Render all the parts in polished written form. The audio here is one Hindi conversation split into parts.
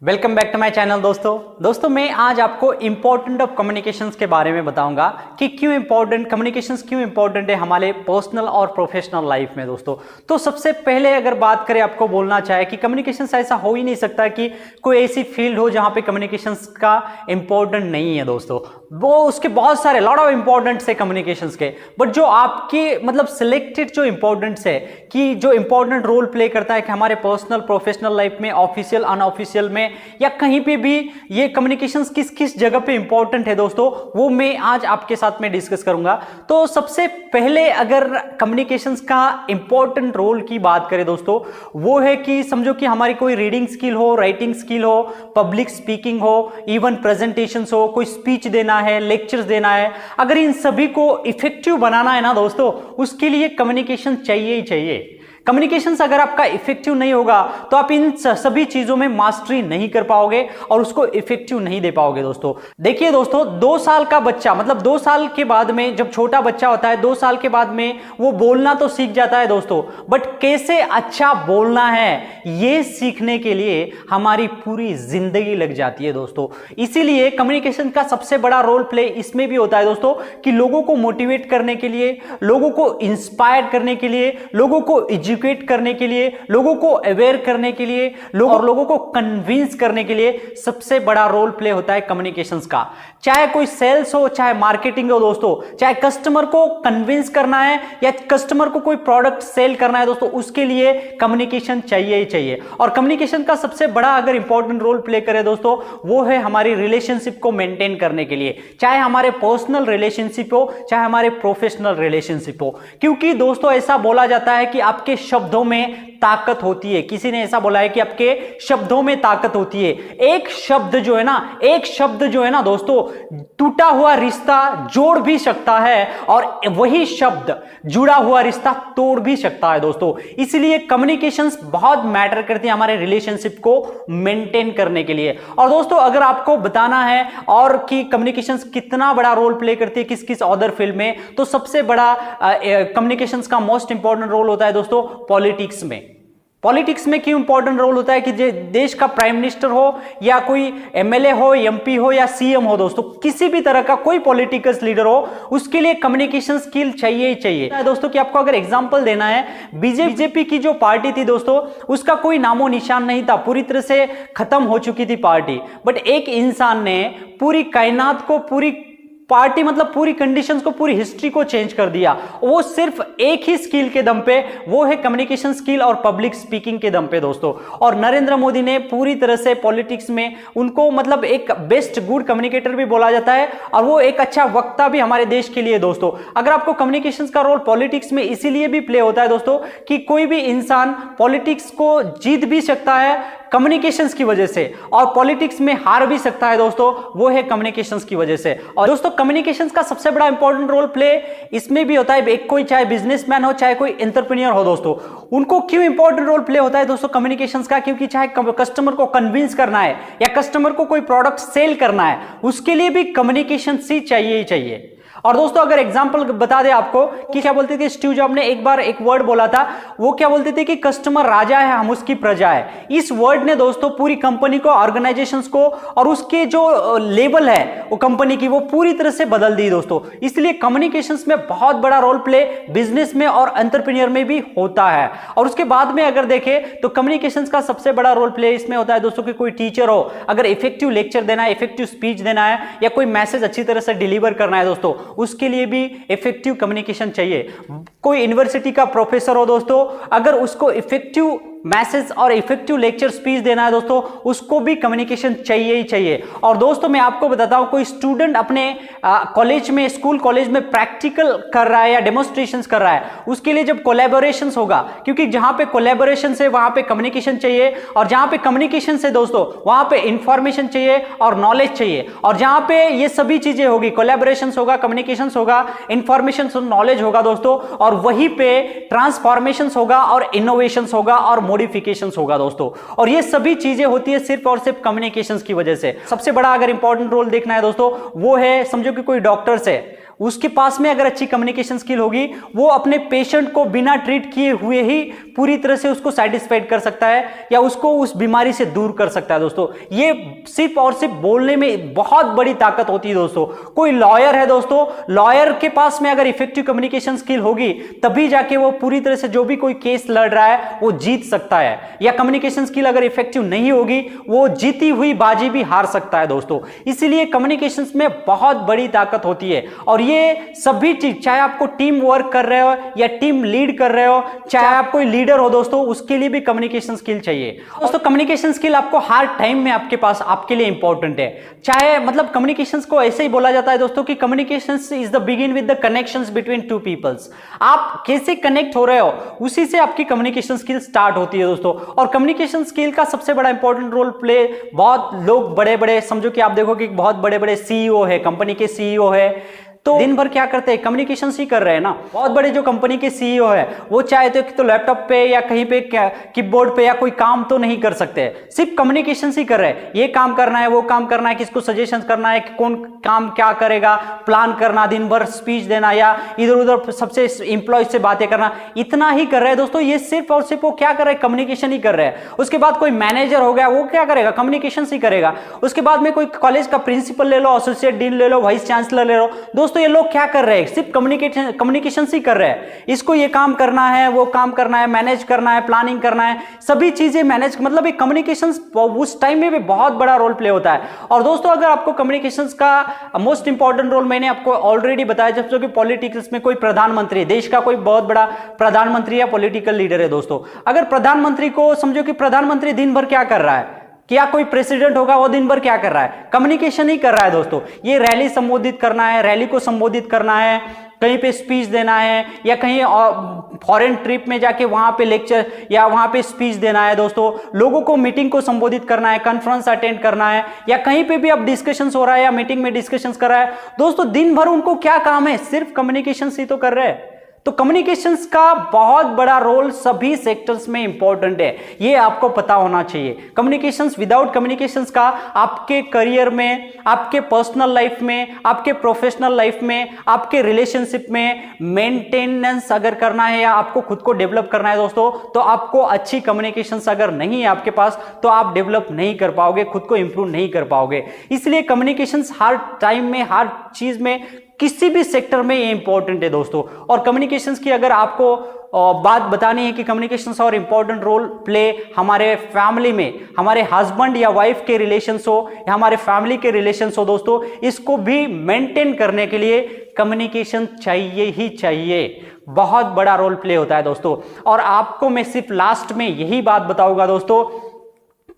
Welcome back to my channel दोस्तों मैं आज आपको इंपॉर्टेंट ऑफ कम्युनिकेशंस के बारे में बताऊंगा कि क्यों इंपॉर्टेंट कम्युनिकेशंस क्यों इंपॉर्टेंट है हमारे पर्सनल और प्रोफेशनल लाइफ में दोस्तों। तो सबसे पहले अगर बात करें, आपको बोलना चाहे कि कम्युनिकेशंस ऐसा हो ही नहीं सकता कि कोई ऐसी फील्ड हो जहां पे कम्युनिकेशंस का इंपॉर्टेंट नहीं है दोस्तों। वो उसके बहुत सारे लॉट ऑफ इंपॉर्टेंट्स है कम्युनिकेशंस के, बट जो आपके मतलब सिलेक्टेड जो इंपॉर्टेंट्स है कि जो इंपॉर्टेंट रोल प्ले करता है कि हमारे पर्सनल प्रोफेशनल लाइफ में, ऑफिशियल अनऑफिशियल में या कहीं पे भी ये कम्युनिकेशंस किस किस जगह पे इंपॉर्टेंट है दोस्तों, वो मैं आज आपके साथ में डिस्कस करूंगा। तो सबसे पहले अगर कम्युनिकेशंस का इंपॉर्टेंट रोल की बात करें दोस्तों, वो है कि समझो कि हमारी कोई रीडिंग स्किल हो, राइटिंग स्किल हो, पब्लिक स्पीकिंग हो, इवन प्रेजेंटेशंस हो, कोई स्पीच देना है, लेक्चर्स देना है, अगर इन सभी को इफेक्टिव बनाना है ना दोस्तों, उसके लिए कम्युनिकेशन चाहिए ही चाहिए। कम्युनिकेशंस अगर आपका इफेक्टिव नहीं होगा तो आप इन सभी चीजों में मास्टरी नहीं कर पाओगे और उसको इफेक्टिव नहीं दे पाओगे दोस्तों। देखिए दोस्तों, 2 साल का बच्चा मतलब 2 साल के बाद में, जब छोटा बच्चा होता है 2 साल के बाद में वो बोलना तो सीख जाता है दोस्तों, बट कैसे अच्छा बोलना है ये सीखने के लिए हमारी पूरी जिंदगी लग जाती है दोस्तों। इसीलिए कम्युनिकेशन का सबसे बड़ा रोल प्ले इसमें भी होता है दोस्तों कि लोगों को मोटिवेट करने के लिए, लोगों को इंस्पायर करने के लिए, लोगों को एजुकेट करने के लिए, लोगों को अवेयर करने के लिए, लोगों को कन्विंस करने के लिए सबसे बड़ा रोल प्ले होता है कम्युनिकेशंस का। चाहे कोई सेल्स हो, चाहे मार्केटिंग हो दोस्तों, चाहे कस्टमर को कन्विंस करना है या कस्टमर को कोई प्रोडक्ट सेल करना है दोस्तों, उसके लिए कम्युनिकेशन चाहिए ही चाहिए। और कम्युनिकेशन का सबसे बड़ा अगर इंपॉर्टेंट रोल प्ले करे दोस्तों, वो है हमारी रिलेशनशिप को मेंटेन करने के लिए, चाहे हमारे पर्सनल रिलेशनशिप हो, चाहे हमारे प्रोफेशनल रिलेशनशिप हो। क्योंकि दोस्तों ऐसा बोला जाता है कि आपके शब्दों में ताकत होती है। किसी ने ऐसा बोला है कि आपके शब्दों में ताकत होती है। एक शब्द जो है ना दोस्तों, टूटा हुआ रिश्ता जोड़ भी सकता है और वही शब्द जुड़ा हुआ रिश्ता तोड़ भी सकता है दोस्तों। इसलिए कम्युनिकेशंस बहुत मैटर करती है हमारे रिलेशनशिप को मेंटेन करने के लिए। और दोस्तों अगर आपको बताना है और कि कम्युनिकेशंस कितना बड़ा रोल प्ले करती है किस किस अदर फील्ड में, तो सबसे बड़ा कम्युनिकेशंस का मोस्ट इंपॉर्टेंट रोल होता है दोस्तों पॉलिटिक्स में। पॉलिटिक्स में क्यों इंपॉर्टेंट रोल होता है कि देश का प्राइम मिनिस्टर हो या कोई एमएलए हो, एमपी हो या सीएम हो दोस्तों, किसी भी तरह का कोई पॉलिटिकल लीडर हो, उसके लिए कम्युनिकेशन स्किल चाहिए ही चाहिए दोस्तों। कि आपको अगर एग्जांपल देना है, बीजेपी की जो पार्टी थी दोस्तों, उसका कोई नामो निशान नहीं था, पूरी तरह से खत्म हो चुकी थी पार्टी। बट एक इंसान ने पूरी कायनात को, पूरी पार्टी मतलब पूरी कंडीशंस को, पूरी हिस्ट्री को चेंज कर दिया। वो सिर्फ एक ही स्किल के दम पे, वो है कम्युनिकेशन स्किल और पब्लिक स्पीकिंग के दम पे दोस्तों। और नरेंद्र मोदी ने पूरी तरह से पॉलिटिक्स में उनको मतलब एक बेस्ट गुड कम्युनिकेटर भी बोला जाता है और वो एक अच्छा वक्ता भी हमारे देश के लिए दोस्तों। अगर आपको कम्युनिकेशन का रोल पॉलिटिक्स में इसीलिए भी प्ले होता है दोस्तों कि कोई भी इंसान पॉलिटिक्स को जीत भी सकता है कम्युनिकेशंस की वजह से और पॉलिटिक्स में हार भी सकता है दोस्तों, वो है कम्युनिकेशंस की वजह से। और दोस्तों कम्युनिकेशंस का सबसे बड़ा इंपॉर्टेंट रोल प्ले इसमें भी होता है। एक कोई चाहे बिजनेसमैन हो, चाहे कोई एंटरप्रेन्योर हो दोस्तों, उनको क्यों इंपॉर्टेंट रोल प्ले होता है दोस्तों कम्युनिकेशंस का? क्योंकि चाहे कस्टमर को कन्विंस करना है या कस्टमर को कोई प्रोडक्ट सेल करना है, उसके लिए भी कम्युनिकेशन ही चाहिए। और दोस्तों अगर एग्जांपल बता दे आपको कि क्या बोलते थे स्टीव जॉब ने एक बार एक वर्ड बोला था, वो क्या बोलते थे कि कस्टमर राजा है, हम उसकी प्रजा है। इस वर्ड ने दोस्तों पूरी कंपनी को, ऑर्गेनाइजेशंस को और उसके जो लेवल है वो कंपनी की, वो पूरी तरह से बदल दी दोस्तों। इसलिए कम्युनिकेशंस में बहुत बड़ा रोल प्ले बिजनेस में और एंटरप्रेन्योर में भी होता है। और उसके बाद में अगर देखें तो कम्युनिकेशंस का सबसे बड़ा रोल प्ले इसमें होता है दोस्तों कि कोई टीचर हो, अगर इफेक्टिव लेक्चर देना है, इफेक्टिव स्पीच देना है या कोई मैसेज अच्छी तरह से डिलीवर करना है दोस्तों, उसके लिए भी इफेक्टिव कम्युनिकेशन चाहिए। कोई यूनिवर्सिटी का प्रोफेसर हो दोस्तों, अगर उसको इफेक्टिव मैसेज और इफेक्टिव लेक्चर स्पीच देना है दोस्तों, उसको भी कम्युनिकेशन चाहिए ही चाहिए। और दोस्तों मैं आपको बताता हूं, कोई स्टूडेंट अपने कॉलेज में, स्कूल कॉलेज में प्रैक्टिकल कर रहा है या डेमोन्स्ट्रेशंस कर रहा है, उसके लिए जब कोलैबोरेशंस होगा, क्योंकि जहां पे कोलैबोरेशन है वहां पे कम्युनिकेशन चाहिए, और जहां पे कम्युनिकेशन से दोस्तों वहां पे इंफॉर्मेशन चाहिए और नॉलेज चाहिए। और जहां पे ये सभी चीजें होगी, कोलैबोरेशन होगा, कम्युनिकेशन होगा, इंफॉर्मेशन नॉलेज होगा दोस्तों, और वहीं पे ट्रांसफॉर्मेशन होगा और इनोवेशन होगा और मॉडिफिकेशंस होगा दोस्तों। और ये सभी चीजें होती है सिर्फ और सिर्फ कम्युनिकेशंस की वजह से। सबसे बड़ा अगर इंपॉर्टेंट रोल देखना है दोस्तों, वो है समझो कि कोई डॉक्टर्स है, उसके पास में अगर अच्छी कम्युनिकेशन स्किल होगी, वो अपने पेशेंट को बिना ट्रीट किए हुए ही पूरी तरह से उसको सेटिस्फाइड कर सकता है या उसको उस बीमारी से दूर कर सकता है। दोस्तों ये सिर्फ और सिर्फ बोलने में बहुत बड़ी ताकत होती है। दोस्तों कोई लॉयर है दोस्तों, लॉयर के पास में अगर इफेक्टिव कम्युनिकेशन स्किल होगी तभी जाके वो पूरी तरह से जो भी कोई केस लड़ रहा है वो जीत सकता है, या कम्युनिकेशन स्किल अगर इफेक्टिव नहीं होगी वो जीती हुई बाजी भी हार सकता है। दोस्तों इसलिए कम्युनिकेशन में बहुत बड़ी ताकत होती है, और ये सभी चीज, चाहे आपको टीम वर्क कर रहे हो या टीम लीड कर रहे हो, चाहे आप कोई लीडर हो दोस्तों, उसके लिए भी कम्युनिकेशन स्किल चाहिए। दोस्तों कम्युनिकेशन स्किल आपको हर टाइम में आपके पास आपके लिए इंपॉर्टेंट है। चाहे मतलब कम्युनिकेशन को ऐसे ही बोला जाता है दोस्तों कि communication is the begin with the connections between two peoples. आप कैसे कनेक्ट हो रहे हो उसी से आपकी कम्युनिकेशन स्किल स्टार्ट होती है दोस्तों। और कम्युनिकेशन स्किल का सबसे बड़ा इंपॉर्टेंट रोल प्ले, बहुत लोग बड़े बड़े, समझो कि आप देखो कि बहुत बड़े बड़े सीईओ है, कंपनी के सीईओ है, तो दिन भर क्या करते हैं, कम्युनिकेशन ही कर रहे हैं ना। बहुत बड़े जो कंपनी के सीईओ है वो चाहते तो लैपटॉप पे या कहीं पे कीबोर्ड पे या कोई काम तो नहीं कर सकते, सिर्फ कम्युनिकेशन ही कर रहे हैं। ये काम करना है, वो काम करना है, किसको सजेशन करना है कि कौन काम क्या करेगा, प्लान करना, दिन भर स्पीच देना या इधर उधर सबसे इंप्लॉय से बातें करना, इतना ही कर रहे हैं दोस्तों। ये सिर्फ और सिर्फ वो क्या कर रहे हैं, कम्युनिकेशन ही कर रहे हैं। उसके बाद कोई मैनेजर हो गया, वो क्या करेगा, कम्युनिकेशन ही करेगा। उसके बाद में कोई कॉलेज का प्रिंसिपल ले लो, एसोसिएट डीन ले लो, वाइस चांसलर ले लो, दोस्तों ये लोग क्या कर रहे हैं, सिर्फ कम्युनिकेशन ही कर रहे हैं। इसको ये काम करना है, वो काम करना है, मैनेज करना है, प्लानिंग करना है, सभी चीजें मैनेज, मतलब एक कम्युनिकेशन उस टाइम में भी बहुत बड़ा रोल प्ले होता है। और दोस्तों अगर आपको कम्युनिकेशन का मोस्ट इंपॉर्टेंट रोल मैंने आपको ऑलरेडी बताया, जब जो कि पॉलिटिक्स में कोई प्रधानमंत्री, देश का कोई बहुत बड़ा प्रधानमंत्री या पॉलिटिकल लीडर है दोस्तों, अगर प्रधानमंत्री को समझो कि प्रधानमंत्री दिन भर क्या कर रहा है, क्या कोई प्रेसिडेंट होगा वो दिन भर क्या कर रहा है, कम्युनिकेशन ही कर रहा है दोस्तों। ये रैली संबोधित करना है, रैली को संबोधित करना है, कहीं पे स्पीच देना है, या कहीं फॉरेन ट्रिप में जाके वहां पे लेक्चर या वहां पे स्पीच देना है दोस्तों, लोगों को मीटिंग को संबोधित करना है, कॉन्फ्रेंस अटेंड करना है, या कहीं पे भी अब डिस्कशंस हो रहा है या मीटिंग में डिस्कशंस कर रहा है दोस्तों, दिन भर उनको क्या काम है, सिर्फ कम्युनिकेशन ही तो कर रहे हैं। तो कम्युनिकेशंस का बहुत बड़ा रोल सभी सेक्टर्स में इंपॉर्टेंट है, ये आपको पता होना चाहिए। कम्युनिकेशंस, विदाउट कम्युनिकेशंस का आपके करियर में, आपके पर्सनल लाइफ में, आपके प्रोफेशनल लाइफ में, आपके रिलेशनशिप में मेंटेनेंस अगर करना है या आपको खुद को डेवलप करना है दोस्तों, तो आपको अच्छी कम्युनिकेशंस अगर नहीं है आपके पास तो आप डेवलप नहीं कर पाओगे, खुद को इंप्रूव नहीं कर पाओगे। इसलिए कम्युनिकेशंस हर टाइम में, हर चीज में, किसी भी सेक्टर में ये इंपॉर्टेंट है दोस्तों। और कम्युनिकेशंस की अगर आपको बात बतानी है कि कम्युनिकेशंस और इंपॉर्टेंट रोल प्ले हमारे फैमिली में, हमारे हस्बैंड या वाइफ के रिलेशंस हो या हमारे फैमिली के रिलेशंस हो दोस्तों, इसको भी मेंटेन करने के लिए कम्युनिकेशन चाहिए ही चाहिए, बहुत बड़ा रोल प्ले होता है दोस्तों। और आपको मैं सिर्फ लास्ट में यही बात बताऊंगा दोस्तों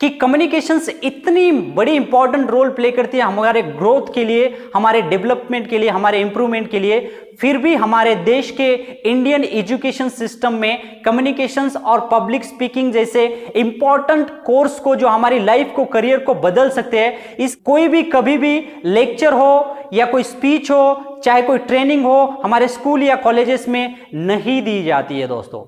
कि कम्युनिकेशंस इतनी बड़ी इंपॉर्टेंट रोल प्ले करती है हमारे ग्रोथ के लिए, हमारे डेवलपमेंट के लिए, हमारे इंप्रूवमेंट के लिए। फिर भी हमारे देश के इंडियन एजुकेशन सिस्टम में कम्युनिकेशंस और पब्लिक स्पीकिंग जैसे इंपॉर्टेंट कोर्स को, जो हमारी लाइफ को, करियर को बदल सकते हैं, इस कोई भी कभी भी लेक्चर हो या कोई स्पीच हो, चाहे कोई ट्रेनिंग हो, हमारे स्कूल या कॉलेजेस में नहीं दी जाती है दोस्तों।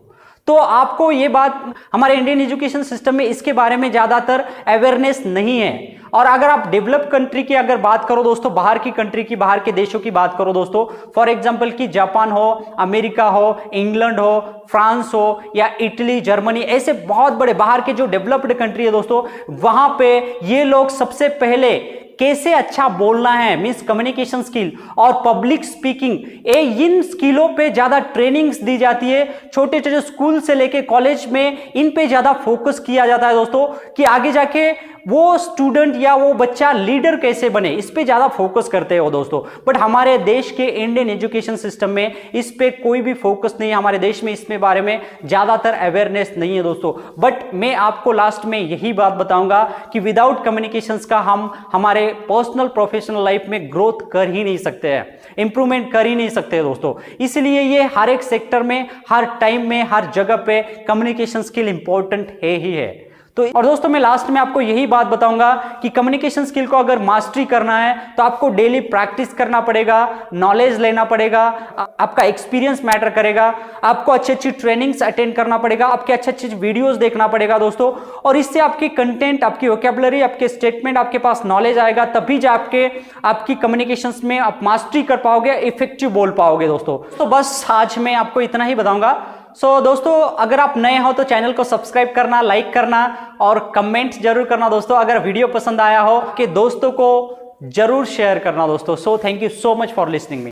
तो आपको ये बात, हमारे इंडियन एजुकेशन सिस्टम में इसके बारे में ज्यादातर अवेयरनेस नहीं है। और अगर आप डेवलप कंट्री की अगर बात करो दोस्तों, बाहर की कंट्री की, बाहर के देशों की बात करो दोस्तों, फॉर एग्जांपल कि जापान हो, अमेरिका हो, इंग्लैंड हो, फ्रांस हो या इटली, जर्मनी, ऐसे बहुत बड़े बाहर के जो डेवलप्ड कंट्री है दोस्तों, वहां पे ये लोग सबसे पहले कैसे अच्छा बोलना है, मींस कम्युनिकेशन स्किल और पब्लिक स्पीकिंग, इन स्किलों पे ज्यादा ट्रेनिंग्स दी जाती है। छोटे छोटे स्कूल से लेके कॉलेज में इन पे ज्यादा फोकस किया जाता है दोस्तों, कि आगे जाके वो स्टूडेंट या वो बच्चा लीडर कैसे बने, इस पे ज्यादा फोकस करते हो दोस्तों। बट हमारे देश के इंडियन एजुकेशन सिस्टम में इस पे कोई भी फोकस नहीं है, हमारे देश में इसमें बारे में ज्यादातर अवेयरनेस नहीं है दोस्तों। बट मैं आपको लास्ट में यही बात बताऊंगा कि विदाउट कम्युनिकेशंस का हम हमारे पर्सनल प्रोफेशनल लाइफ में ग्रोथ कर ही नहीं सकते हैं, इंप्रूवमेंट कर ही नहीं सकते दोस्तों। इसलिए ये हर एक सेक्टर में, हर टाइम में, हर जगह पे कम्युनिकेशन स्किल इंपॉर्टेंट है ही है। तो और दोस्तों मैं लास्ट में आपको यही बात बताऊंगा कि कम्युनिकेशन स्किल को अगर मास्टरी करना है तो आपको डेली प्रैक्टिस करना पड़ेगा, नॉलेज लेना पड़ेगा, आपका एक्सपीरियंस मैटर करेगा, आपको अच्छी अच्छी ट्रेनिंग्स अटेंड करना पड़ेगा, आपके अच्छे अच्छे वीडियोस देखना पड़ेगा दोस्तों। और इससे आपकी कंटेंट, आपकी वोकैबुलरी, आपके स्टेटमेंट, आपके पास नॉलेज आएगा, तभी जा आपकी कम्युनिकेशंस में आप मास्टरी कर पाओगे, इफेक्टिव बोल पाओगे दोस्तों। तो बस आज मैं आपको इतना ही बताऊंगा। दोस्तों अगर आप नए हो तो चैनल को सब्सक्राइब करना, लाइक करना और कमेंट जरूर करना दोस्तों। अगर वीडियो पसंद आया हो कि दोस्तों को जरूर शेयर करना दोस्तों। Thank you so much for listening me.